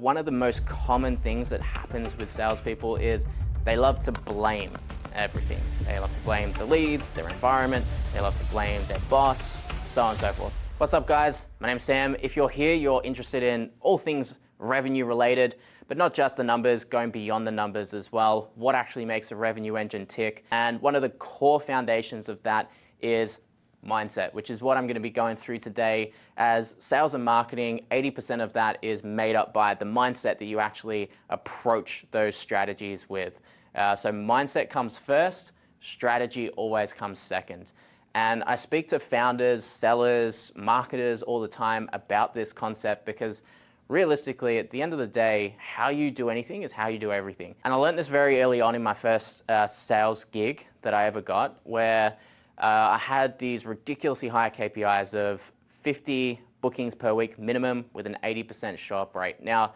one of the most common things that happens with salespeople is they love to blame everything. They love to blame the leads, their environment, they love to blame their boss, so on and so forth. What's up guys? My name's Sam. If you're here, you're interested in all things revenue related, but not just the numbers, going beyond the numbers as well. What actually makes a revenue engine tick? And one of the core foundations of that is mindset, which is what I'm going to be going through today. As sales and marketing, 80% of that is made up by the mindset that you actually approach those strategies with. So mindset comes first, strategy always comes second. And I speak to founders, sellers, marketers all the time about this concept because realistically, at the end of the day, how you do anything is how you do everything. And I learned this very early on in my first sales gig that I ever got, where I had these ridiculously high KPIs of 50 bookings per week minimum with an 80% show up rate. Now,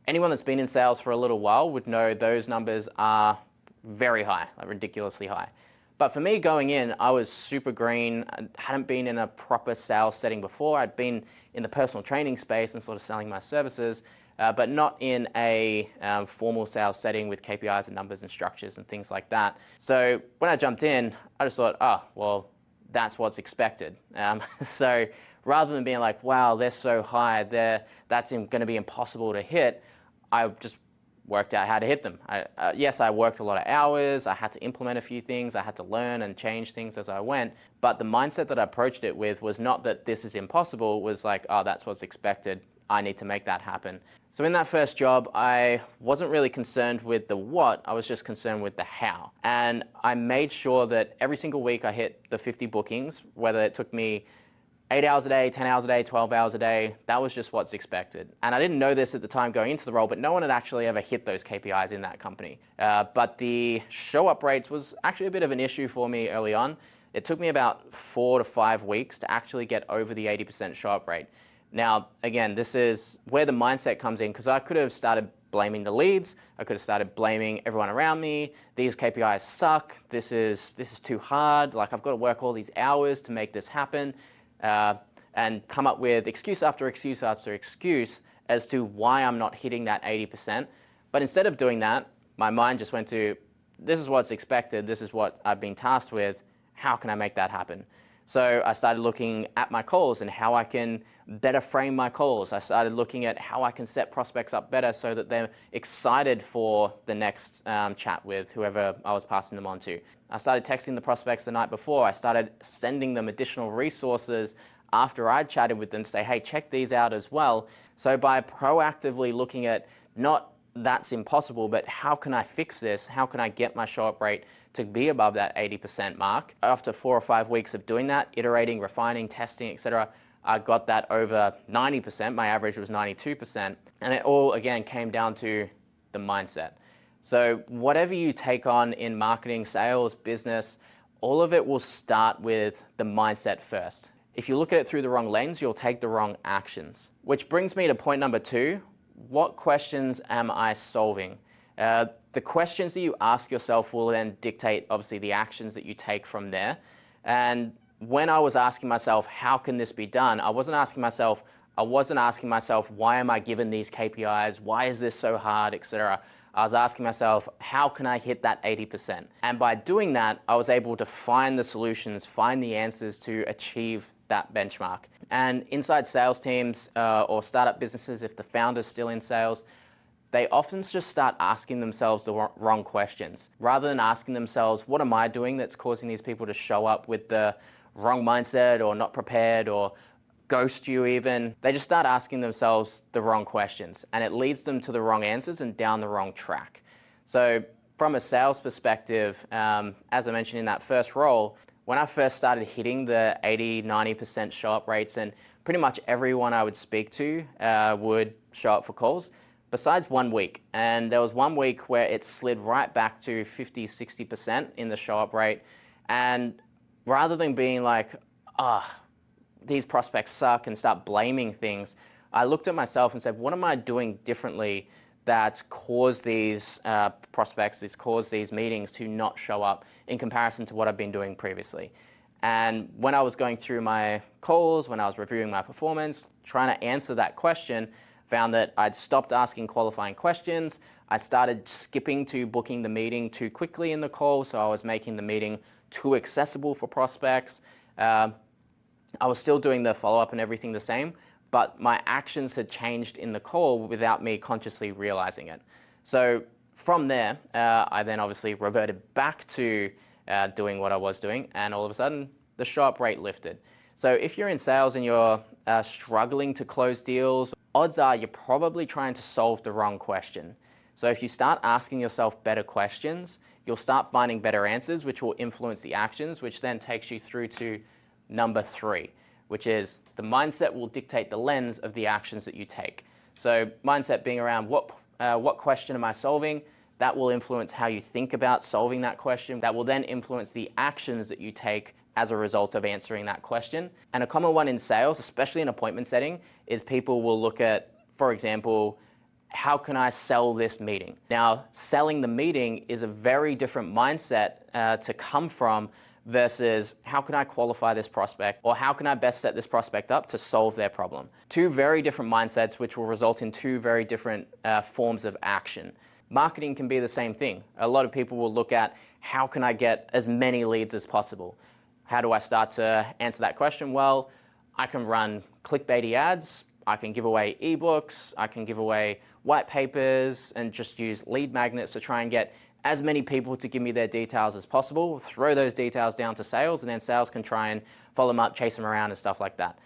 anyone that's been in sales for a little while would know those numbers are very high, like ridiculously high. But for me going in, I was super green. I hadn't been in a proper sales setting before. I'd been in the personal training space and sort of selling my services, but not in a formal sales setting with KPIs and numbers and structures and things like that. So when I jumped in, I just thought, oh, well, that's what's expected. So rather than being like, wow, they're so high, that's going to be impossible to hit, I just worked out how to hit them. Yes, I worked a lot of hours, I had to implement a few things, I had to learn and change things as I went, but the mindset that I approached it with was not that this is impossible, it was like, oh, that's what's expected, I need to make that happen. So in that first job, I wasn't really concerned with the what, I was just concerned with the how. And I made sure that every single week I hit the 50 bookings, whether it took me 8 hours a day, 10 hours a day, 12 hours a day, that was just what's expected. And I didn't know this at the time going into the role, but no one had actually ever hit those KPIs in that company. But the show up rates was actually a bit of an issue for me early on. It took me about 4 to 5 weeks to actually get over the 80% show up rate. Now, again, this is where the mindset comes in, because I could have started blaming the leads, I could have started blaming everyone around me, these KPIs suck, this is too hard, like I've got to work all these hours to make this happen. And come up with excuse after excuse after excuse as to why I'm not hitting that 80%. But instead of doing that, my mind just went to, this is what's expected, this is what I've been tasked with, how can I make that happen? So I started looking at my calls and how I can better frame my calls. I started looking at how I can set prospects up better so that they're excited for the next chat with whoever I was passing them on to. I started texting the prospects the night before. I started sending them additional resources after I'd chatted with them to say, hey, check these out as well. So by proactively looking at not that's impossible, but how can I fix this? How can I get my show up rate to be above that 80% mark? After 4 or 5 weeks of doing that, iterating, refining, testing, etc., I got that over 90%. My average was 92%. And it all, again, came down to the mindset. So whatever you take on in marketing, sales, business, all of it will start with the mindset first. If you look at it through the wrong lens, you'll take the wrong actions. Which brings me to point number 2. What questions am I solving? The questions that you ask yourself will then dictate, obviously, the actions that you take from there. And when I was asking myself, how can this be done? I wasn't asking myself, why am I given these KPIs? Why is this so hard, etc. I was asking myself, how can I hit that 80%? And by doing that, I was able to find the solutions, find the answers to achieve that benchmark. And inside sales teams or startup businesses, if the founder's still in sales, they often just start asking themselves the wrong questions. Rather than asking themselves, what am I doing that's causing these people to show up with the wrong mindset or not prepared or ghost you even, they just start asking themselves the wrong questions, and it leads them to the wrong answers and down the wrong track. So from a sales perspective, as I mentioned in that first role, when I first started hitting the 80-90% show up rates, and pretty much everyone I would speak to would show up for calls, besides 1 week. And there was 1 week where it slid right back to 50-60% in the show up rate. And rather than being like, these prospects suck and start blaming things, I looked at myself and said, what am I doing differently that caused these prospects, caused these meetings to not show up in comparison to what I've been doing previously? And when I was going through my calls, when I was reviewing my performance, trying to answer that question, found that I'd stopped asking qualifying questions. I started skipping to booking the meeting too quickly in the call, so I was making the meeting too accessible for prospects. I was still doing the follow-up and everything the same, but my actions had changed in the call without me consciously realizing it. So from there, I then obviously reverted back to doing what I was doing, and all of a sudden, the show-up rate lifted. So if you're in sales and you're struggling to close deals, odds are you're probably trying to solve the wrong question. So if you start asking yourself better questions, you'll start finding better answers, which will influence the actions, which then takes you through to number 3, which is the mindset will dictate the lens of the actions that you take. So mindset being around what question am I solving? That will influence how you think about solving that question. That will then influence the actions that you take as a result of answering that question. And a common one in sales, especially in appointment setting, is people will look at, for example, how can I sell this meeting? Now, selling the meeting is a very different mindset to come from versus how can I qualify this prospect, or how can I best set this prospect up to solve their problem? Two very different mindsets which will result in two very different forms of action. Marketing can be the same thing. A lot of people will look at how can I get as many leads as possible? How do I start to answer that question? Well, I can run clickbaity ads, I can give away ebooks, I can give away white papers, and just use lead magnets to try and get as many people to give me their details as possible, throw those details down to sales, and then sales can try and follow them up, chase them around and stuff like that.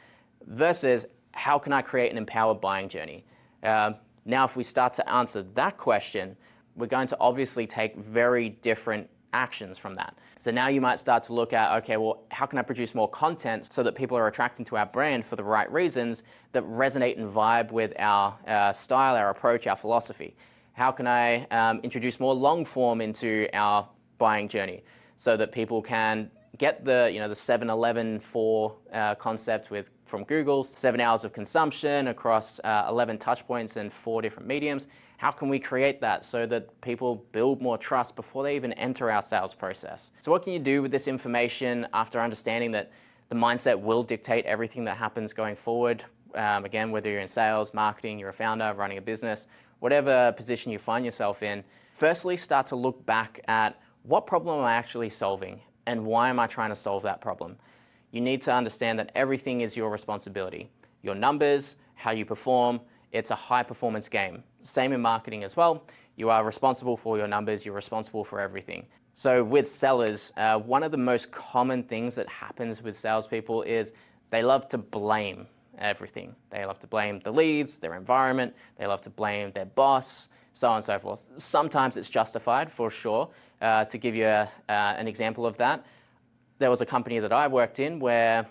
Versus, how can I create an empowered buying journey? Now, if we start to answer that question, we're going to obviously take very different actions from that. So now you might start to look at, okay, well, how can I produce more content so that people are attracting to our brand for the right reasons that resonate and vibe with our style, our approach, our philosophy? How can I introduce more long form into our buying journey so that people can get the 7-11 4 concept from Google, 7 hours of consumption across 11 touch points and 4 different mediums? How can we create that so that people build more trust before they even enter our sales process? So what can you do with this information after understanding that the mindset will dictate everything that happens going forward? Again, whether you're in sales, marketing, you're a founder, running a business, whatever position you find yourself in, firstly, start to look back at what problem am I actually solving and why am I trying to solve that problem? You need to understand that everything is your responsibility. Your numbers, how you perform, it's a high performance game. Same in marketing as well. You are responsible for your numbers, you're responsible for everything. So with sellers, one of the most common things that happens with salespeople is they love to blame everything. They love to blame the leads, their environment, they love to blame their boss, so on and so forth. Sometimes it's justified, for sure. To give you an example of that, there was a company that I worked in where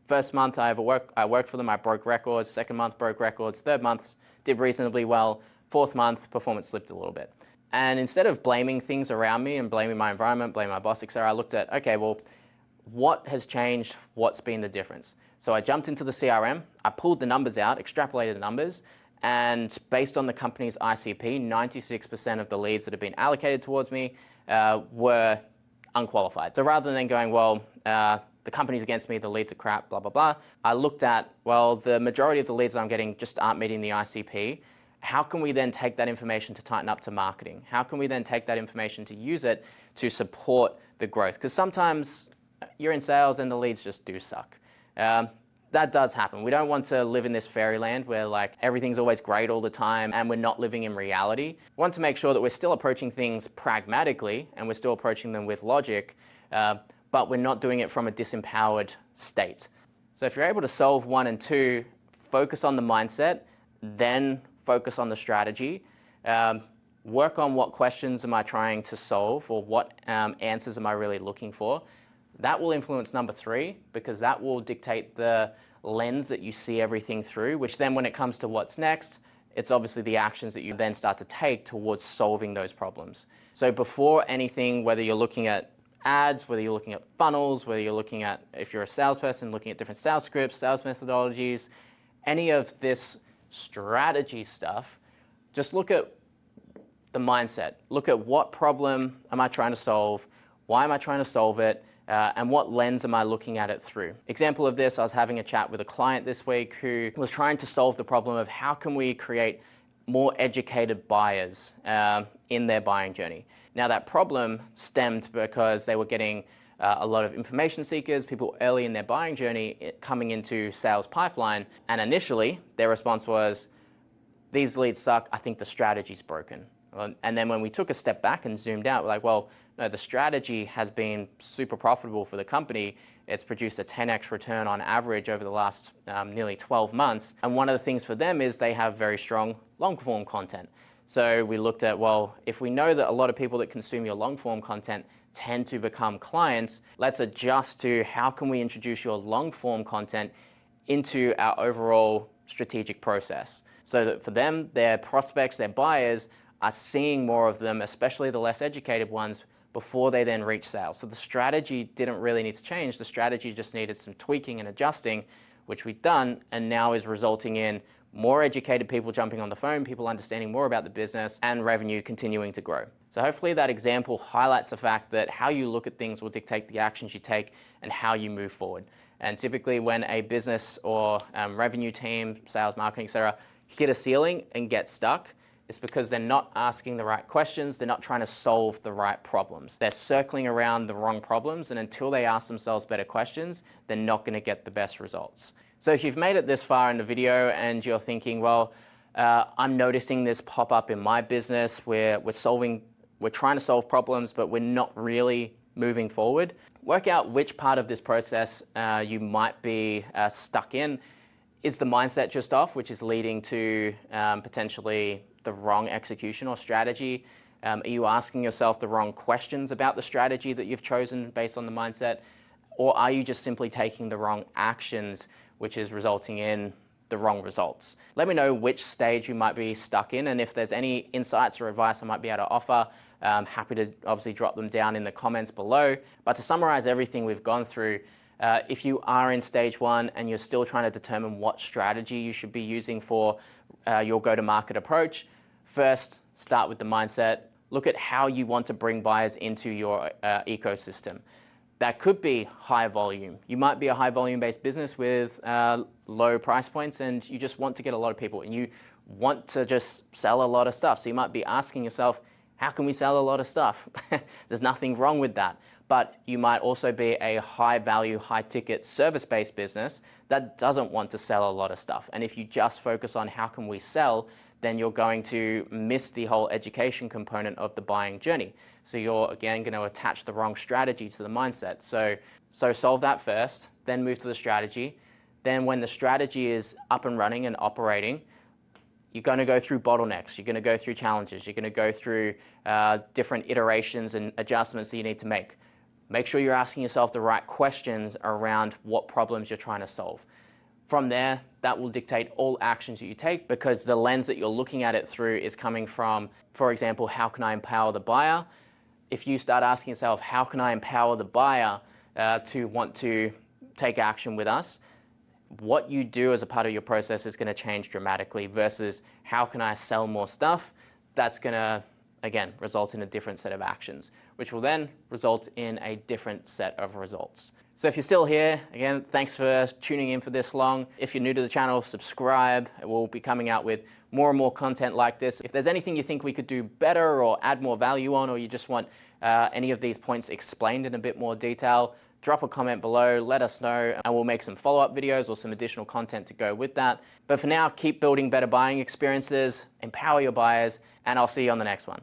first month I worked for them, I broke records. Second month, broke records. Third month, did reasonably well. Fourth month, performance slipped a little bit. And instead of blaming things around me and blaming my environment, blaming my boss, etc., I looked at, okay, well, what has changed? What's been the difference? So I jumped into the CRM, I pulled the numbers out, extrapolated the numbers, and based on the company's ICP, 96% of the leads that have been allocated towards me were unqualified. So rather than going, well, the company's against me, the leads are crap, blah, blah, blah, I looked at, well, the majority of the leads that I'm getting just aren't meeting the ICP. How can we then take that information to tighten up to marketing? How can we then take that information to use it to support the growth? Because sometimes you're in sales and the leads just do suck. That does happen. We don't want to live in this fairyland where like everything's always great all the time and we're not living in reality. We want to make sure that we're still approaching things pragmatically and we're still approaching them with logic, but we're not doing it from a disempowered state. So if you're able to solve 1 and 2, focus on the mindset, then focus on the strategy, work on what questions am I trying to solve or what answers am I really looking for. That will influence number 3 because that will dictate the lens that you see everything through, which then when it comes to what's next, it's obviously the actions that you then start to take towards solving those problems. So before anything, whether you're looking at ads, whether you're looking at funnels, whether you're looking at, if you're a salesperson, looking at different sales scripts, sales methodologies, any of this strategy stuff, just look at the mindset. Look at what problem am I trying to solve? Why am I trying to solve it? and what lens am I looking at it through? Example of this, I was having a chat with a client this week who was trying to solve the problem of how can we create more educated buyers in their buying journey. Now that problem stemmed because they were getting a lot of information seekers, people early in their buying journey coming into sales pipeline, and initially their response was, these leads suck, I think the strategy's broken. And then when we took a step back and zoomed out, we're like, well, no, the strategy has been super profitable for the company. It's produced a 10x return on average over the last nearly 12 months. And one of the things for them is they have very strong long form content. So we looked at, well, if we know that a lot of people that consume your long form content tend to become clients, let's adjust to how can we introduce your long form content into our overall strategic process. So that for them, their prospects, their buyers are seeing more of them, especially the less educated ones, before they then reach sales. So the strategy didn't really need to change. The strategy just needed some tweaking and adjusting, which we've done, and now is resulting in more educated people jumping on the phone, people understanding more about the business, and revenue continuing to grow. So hopefully that example highlights the fact that how you look at things will dictate the actions you take and how you move forward. And typically when a business or revenue team, sales, marketing, etc., hit a ceiling and get stuck, it's because they're not asking the right questions, they're not trying to solve the right problems. They're circling around the wrong problems, and until they ask themselves better questions, they're not going to get the best results. So if you've made it this far in the video and you're thinking, well, I'm noticing this pop up in my business where we're trying to solve problems, but we're not really moving forward, work out which part of this process you might be stuck in. Is the mindset just off, which is leading to potentially the wrong execution or strategy? Are you asking yourself the wrong questions about the strategy that you've chosen based on the mindset? Or are you just simply taking the wrong actions, which is resulting in the wrong results? Let me know which stage you might be stuck in, and if there's any insights or advice I might be able to offer, I'm happy to obviously drop them down in the comments below. But to summarize everything we've gone through, if you are in stage one and you're still trying to determine what strategy you should be using for your go-to-market approach, first, start with the mindset. Look at how you want to bring buyers into your ecosystem. That could be high volume. You might be a high volume based business with low price points and you just want to get a lot of people and you want to just sell a lot of stuff. So you might be asking yourself, how can we sell a lot of stuff? There's nothing wrong with that. But you might also be a high value, high ticket service based business that doesn't want to sell a lot of stuff. And if you just focus on how can we sell, then you're going to miss the whole education component of the buying journey. So you're again going to attach the wrong strategy to the mindset. So solve that first, then move to the strategy. Then when the strategy is up and running and operating, you're going to go through bottlenecks, you're going to go through challenges, you're going to go through different iterations and adjustments that you need to make. Make sure you're asking yourself the right questions around what problems you're trying to solve. From there, that will dictate all actions that you take because the lens that you're looking at it through is coming from, for example, how can I empower the buyer? If you start asking yourself, how can I empower the buyer to want to take action with us? What you do as a part of your process is going to change dramatically versus how can I sell more stuff? That's going to, again, result in a different set of actions, which will then result in a different set of results. So if you're still here, again, thanks for tuning in for this long. If you're new to the channel, subscribe. We'll be coming out with more and more content like this. If there's anything you think we could do better or add more value on, or you just want any of these points explained in a bit more detail, drop a comment below, let us know, and we'll make some follow-up videos or some additional content to go with that. But for now, keep building better buying experiences, empower your buyers, and I'll see you on the next one.